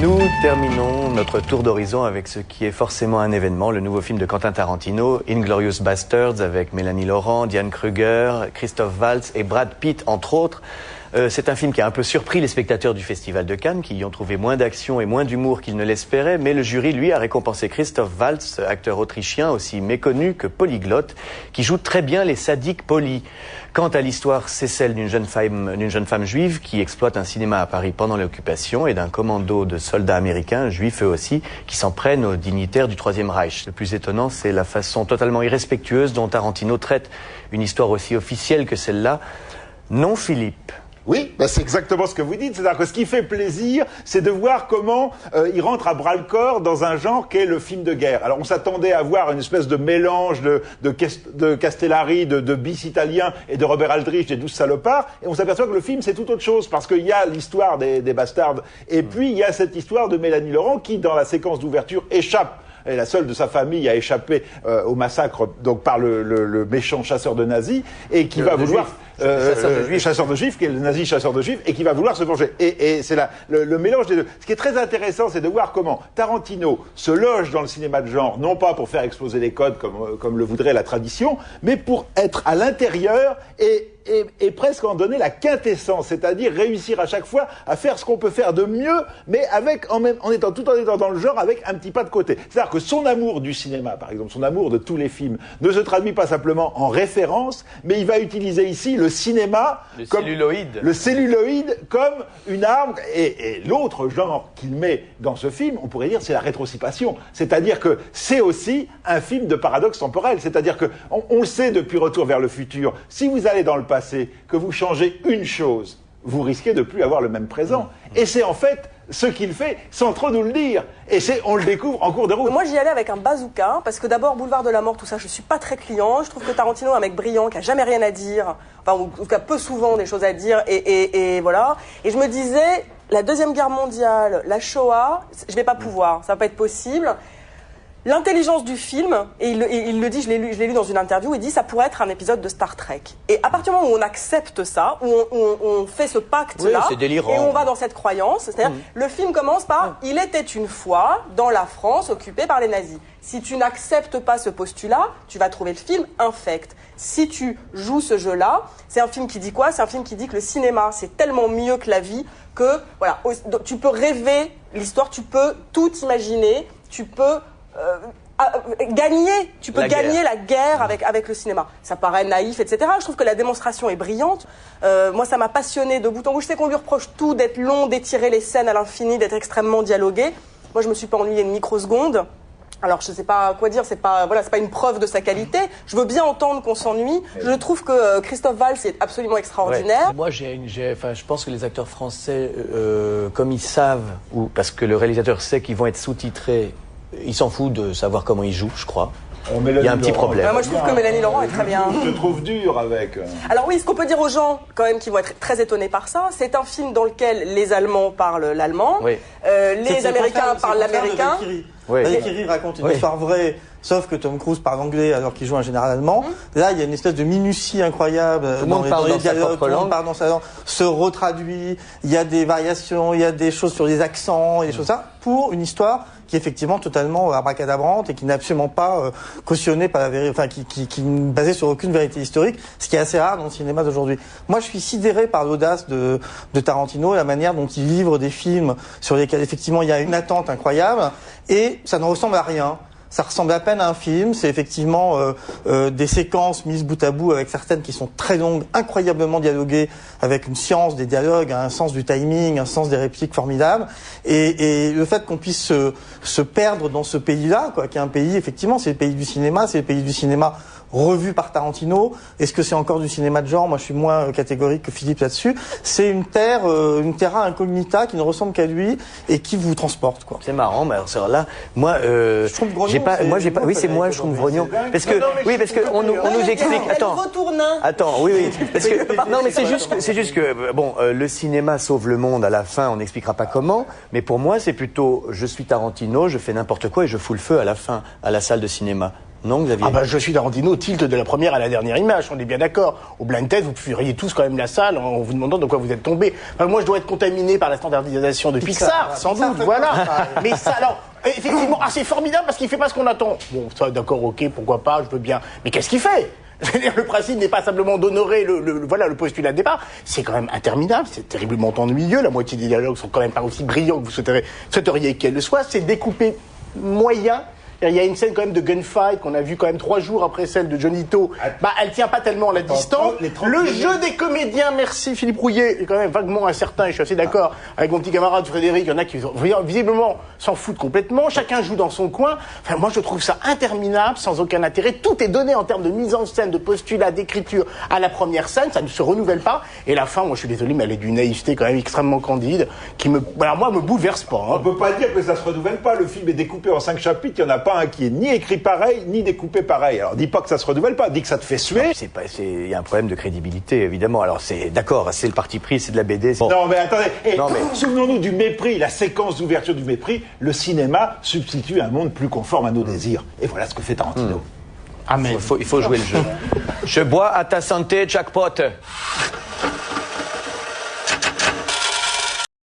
Nous terminons notre tour d'horizon avec ce qui est forcément un événement, le nouveau film de Quentin Tarantino, Inglourious Basterds, avec Mélanie Laurent, Diane Kruger, Christophe Waltz et Brad Pitt, entre autres. C'est un film qui a un peu surpris les spectateurs du Festival de Cannes, qui y ont trouvé moins d'action et moins d'humour qu'ils ne l'espéraient, mais le jury, lui, a récompensé Christophe Waltz, acteur autrichien aussi méconnu que polyglotte, qui joue très bien les sadiques polis. Quant à l'histoire, c'est celle d'une jeune femme juive qui exploite un cinéma à Paris pendant l'occupation et d'un commando de soldats américains, juifs eux aussi, qui s'en prennent aux dignitaires du Troisième Reich. Le plus étonnant, c'est la façon totalement irrespectueuse dont Tarantino traite une histoire aussi officielle que celle-là. Non, Philippe? Oui, bah c'est exactement ce que vous dites. C'est-à-dire que ce qui fait plaisir, c'est de voir comment il rentre à bras-le-corps dans un genre qu'est le film de guerre. Alors on s'attendait à voir une espèce de mélange de Castellari, de bis italien et de Robert Aldrich, des 12 salopards, et on s'aperçoit que le film c'est tout autre chose, parce qu'il y a l'histoire des bastards, et puis il y a cette histoire de Mélanie Laurent qui, dans la séquence d'ouverture, échappe. Elle est la seule de sa famille à échapper au massacre donc par le méchant chasseur de nazis, et qui va vouloir... chasseur de juifs, qui est le nazi chasseur de juifs, et qui va vouloir se venger. Et c'est là le mélange des deux. Ce qui est très intéressant, c'est de voir comment Tarantino se loge dans le cinéma de genre, non pas pour faire exploser les codes comme le voudrait la tradition, mais pour être à l'intérieur et presque en donner la quintessence, c'est-à-dire réussir à chaque fois à faire ce qu'on peut faire de mieux, mais en étant dans le genre avec un petit pas de côté. C'est-à-dire que son amour du cinéma, par exemple, son amour de tous les films, ne se traduit pas simplement en référence, mais il va utiliser ici le cinéma, le celluloïde comme une arme. Et l'autre genre qu'il met dans ce film, on pourrait dire, c'est la rétrocipation. C'est-à-dire que c'est aussi un film de paradoxe temporel. C'est-à-dire que on le sait depuis Retour vers le futur. Si vous allez dans le passé, que vous changez une chose, vous risquez de plus avoir le même présent. Et c'est en fait ce qu'il fait sans trop nous le dire. Et on le découvre en cours de route. Moi, j'y allais avec un bazooka, parce que d'abord, Boulevard de la Mort, tout ça, je suis pas très client. Je trouve que Tarantino est un mec brillant, qui a jamais rien à dire, enfin, ou qui a peu souvent des choses à dire, et voilà. Et je me disais, la Deuxième Guerre mondiale, la Shoah, je vais pas pouvoir, ça va pas être possible. L'intelligence du film, et il le dit, je l'ai lu dans une interview, il dit ça pourrait être un épisode de Star Trek. Et à partir du moment où on accepte ça, où on fait ce pacte-là, c'est délirant. et on va dans cette croyance, c'est-à-dire le film commence par « Il était une fois dans la France occupée par les nazis ». Si tu n'acceptes pas ce postulat, tu vas trouver le film infect. Si tu joues ce jeu-là, c'est un film qui dit quoi? C'est un film qui dit que le cinéma, c'est tellement mieux que la vie que, voilà, tu peux rêver l'histoire, tu peux tout imaginer, tu peux... tu peux gagner la guerre avec le cinéma. Ça paraît naïf, etc. Je trouve que la démonstration est brillante. Moi, ça m'a passionné de bout en bout. Je sais qu'on lui reproche tout, d'être long, d'étirer les scènes à l'infini, d'être extrêmement dialogué. Moi, je me suis pas ennuyée une microseconde. Alors, je sais pas quoi dire, c'est pas une preuve de sa qualité. Je veux bien entendre qu'on s'ennuie. Je trouve que Christophe Waltz est absolument extraordinaire. Ouais. Moi, je pense que les acteurs français, comme ils savent, ou parce que le réalisateur sait qu'ils vont être sous-titrés, il s'en fout de savoir comment il joue, je crois. Il y a un petit problème. Moi, je trouve que Mélanie Laurent est très bien. Je trouve dur avec... Alors oui, ce qu'on peut dire aux gens, quand même, qui vont être très étonnés par ça, c'est un film dans lequel les Allemands parlent l'allemand, les Américains parlent l'américain. Valkyrie raconte une histoire vraie, sauf que Tom Cruise parle anglais alors qu'il joue un général allemand. Là, il y a une espèce de minutie incroyable dans les dialogues, tout le monde parle dans sa langue, se retraduit, il y a des variations, il y a des choses sur les accents et des choses ça, pour une histoire qui est effectivement totalement abracadabrante et qui n'est absolument pas cautionnée par la vérité, enfin qui n'est basée sur aucune vérité historique, ce qui est assez rare dans le cinéma d'aujourd'hui. Moi, je suis sidéré par l'audace de Tarantino et la manière dont il livre des films sur lesquels effectivement il y a une attente incroyable et ça ne ressemble à rien. Ça ressemble à peine à un film, c'est effectivement des séquences mises bout à bout avec certaines qui sont très longues, incroyablement dialoguées, avec une science des dialogues, un sens du timing, un sens des répliques formidables. Et le fait qu'on puisse se perdre dans ce pays-là, quoi, qui est un pays, effectivement, c'est le pays du cinéma, c'est le pays du cinéma revu par Tarantino. Est-ce que c'est encore du cinéma de genre? Moi, je suis moins catégorique que Philippe là-dessus. C'est une terra incognita qui ne ressemble qu'à lui et qui vous transporte, quoi. C'est marrant, mais alors là, moi, je trouve oui, c'est moi, je trouve grognon. Parce que, on nous explique, parce que, non, mais c'est juste que, bon, le cinéma sauve le monde à la fin, on n'expliquera pas comment, mais pour moi, c'est plutôt, je suis Tarantino, je fais n'importe quoi et je fous le feu à la fin, à la salle de cinéma. Non, Xavier? Ah bah, je suis Tarantino, tilt de la première à la dernière image, on est bien d'accord. Au blind test, vous fuiriez tous quand même la salle en vous demandant de quoi vous êtes tombé. Enfin, moi, je dois être contaminé par la standardisation de Pixar, sans doute, voilà. Mais ça, alors, effectivement, c'est formidable parce qu'il fait pas ce qu'on attend. Bon, ça, d'accord, ok, pourquoi pas, je veux bien. Mais qu'est-ce qu'il fait? C'est-à-dire, le principe n'est pas simplement d'honorer le postulat de départ. C'est quand même interminable, c'est terriblement ennuyeux. La moitié des dialogues sont quand même pas aussi brillants que vous souhaiteriez qu'elles le soient. C'est découpé moyen. Il y a une scène quand même de gunfight qu'on a vu quand même 3 jours après celle de Johnito. Bah, elle tient pas tellement à la distance. Le jeu des comédiens, merci Philippe Rouillet, est quand même vaguement incertain. Et je suis assez d'accord avec mon petit camarade Frédéric. Il y en a qui visiblement s'en foutent complètement. Chacun joue dans son coin. Enfin, moi, je trouve ça interminable, sans aucun intérêt. Tout est donné en termes de mise en scène, de postulat, d'écriture à la première scène. Ça ne se renouvelle pas. Et la fin, moi, je suis désolé, mais elle est d'une naïveté quand même extrêmement candide, qui me bouleverse pas. Hein. On peut pas dire que ça se renouvelle pas. Le film est découpé en 5 chapitres. Il y en a pas un qui est ni écrit pareil, ni découpé pareil. Alors, dis pas que ça se renouvelle pas, dis que ça te fait suer. Il y a un problème de crédibilité, évidemment. Alors, c'est d'accord, c'est le parti pris, c'est de la BD. Bon. Non, mais attendez. Souvenons-nous du mépris, la séquence d'ouverture du mépris. Le cinéma substitue un monde plus conforme à nos désirs. Et voilà ce que fait Tarantino. Il faut jouer le jeu. Je bois à ta santé, jackpot.